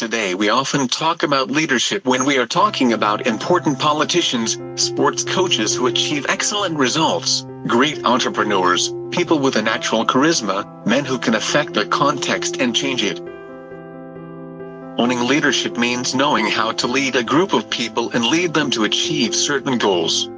Today we often talk about leadership when we are talking about important politicians, sports coaches who achieve excellent results, great entrepreneurs, people with a natural charisma, men who can affect the context and change it. Owning leadership means knowing how to lead a group of people and lead them to achieve certain goals.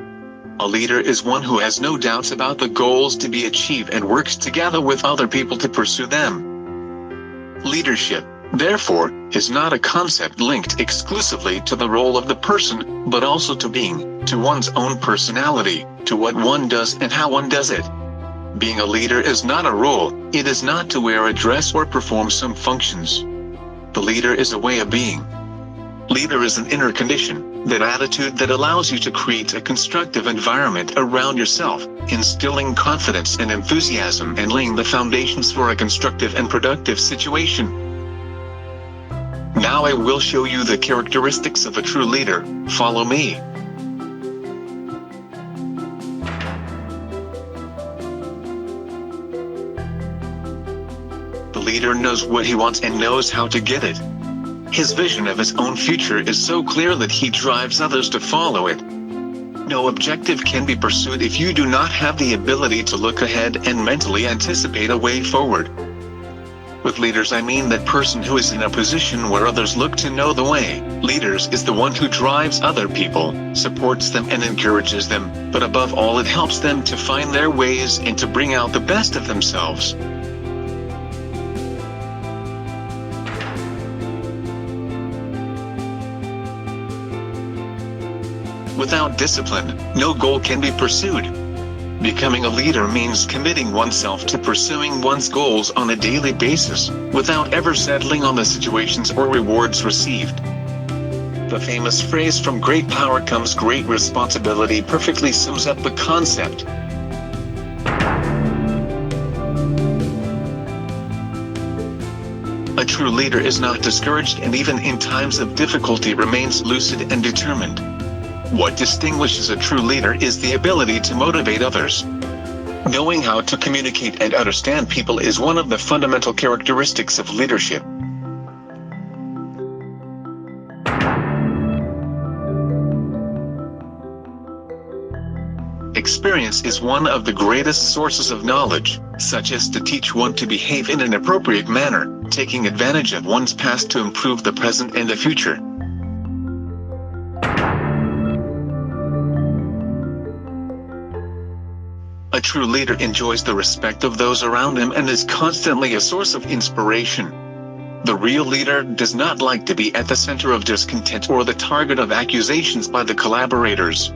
A leader is one who has no doubts about the goals to be achieved and works together with other people to pursue them. Leadership, therefore, is not a concept linked exclusively to the role of the person, but also to being, to one's own personality, to what one does and how one does it. Being a leader is not a role, it is not to wear a dress or perform some functions. The leader is a way of being. Leader is an inner condition, that attitude that allows you to create a constructive environment around yourself, instilling confidence and enthusiasm and laying the foundations for a constructive and productive situation. Now I will show you the characteristics of a true leader. Follow me. The leader knows what he wants and knows how to get it. His vision of his own future is so clear that he drives others to follow it. No objective can be pursued if you do not have the ability to look ahead and mentally anticipate a way forward. With leaders I mean that person who is in a position where others look to know the way. Leaders is the one who drives other people, supports them and encourages them, but above all it helps them to find their ways and to bring out the best of themselves. Without discipline, no goal can be pursued. Becoming a leader means committing oneself to pursuing one's goals on a daily basis, without ever settling on the situations or rewards received. The famous phrase "from great power comes great responsibility" perfectly sums up the concept. A true leader is not discouraged and even in times of difficulty remains lucid and determined. What distinguishes a true leader is the ability to motivate others. Knowing how to communicate and understand people is one of the fundamental characteristics of leadership. Experience is one of the greatest sources of knowledge, such as to teach one to behave in an appropriate manner, taking advantage of one's past to improve the present and the future. A true leader enjoys the respect of those around him and is constantly a source of inspiration. The real leader does not like to be at the center of discontent or the target of accusations by the collaborators.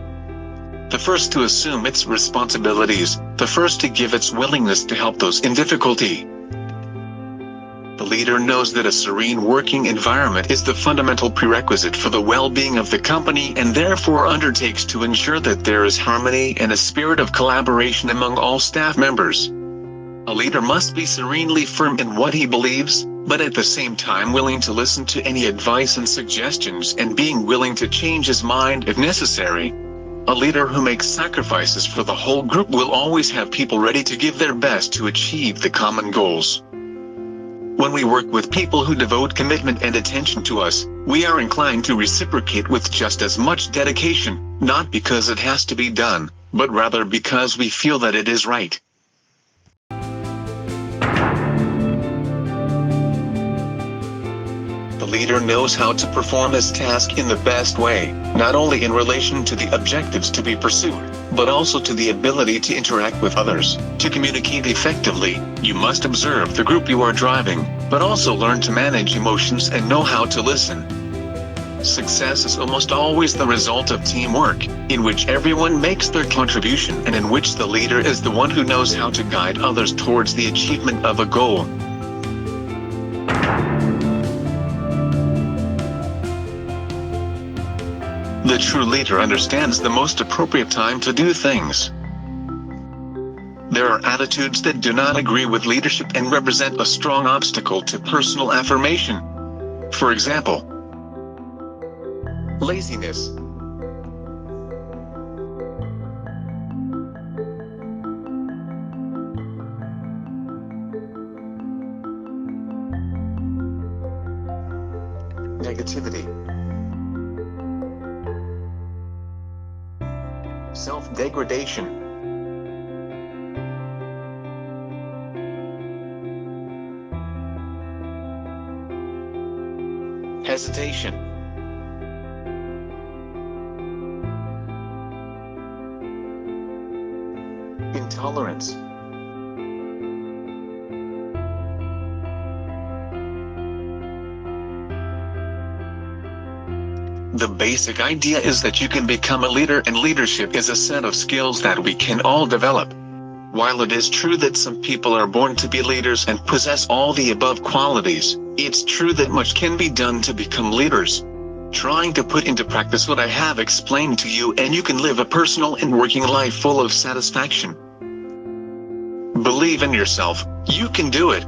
The first to assume its responsibilities, the first to give its willingness to help those in difficulty. The leader knows that a serene working environment is the fundamental prerequisite for the well-being of the company and therefore undertakes to ensure that there is harmony and a spirit of collaboration among all staff members. A leader must be serenely firm in what he believes, but at the same time willing to listen to any advice and suggestions and being willing to change his mind if necessary. A leader who makes sacrifices for the whole group will always have people ready to give their best to achieve the common goals. When we work with people who devote commitment and attention to us, we are inclined to reciprocate with just as much dedication, not because it has to be done, but rather because we feel that it is right. The leader knows how to perform his task in the best way, not only in relation to the objectives to be pursued, but also to the ability to interact with others. To communicate effectively, you must observe the group you are driving, but also learn to manage emotions and know how to listen. Success is almost always the result of teamwork, in which everyone makes their contribution and in which the leader is the one who knows how to guide others towards the achievement of a goal. The true leader understands the most appropriate time to do things. There are attitudes that do not agree with leadership and represent a strong obstacle to personal affirmation. For example, laziness. self-degradation, hesitation, intolerance, the basic idea is that you can become a leader, and leadership is a set of skills that we can all develop. While it is true that some people are born to be leaders and possess all the above qualities, it's true that much can be done to become leaders. Trying to put into practice what I have explained to you, and you can live a personal and working life full of satisfaction. Believe in yourself, you can do it.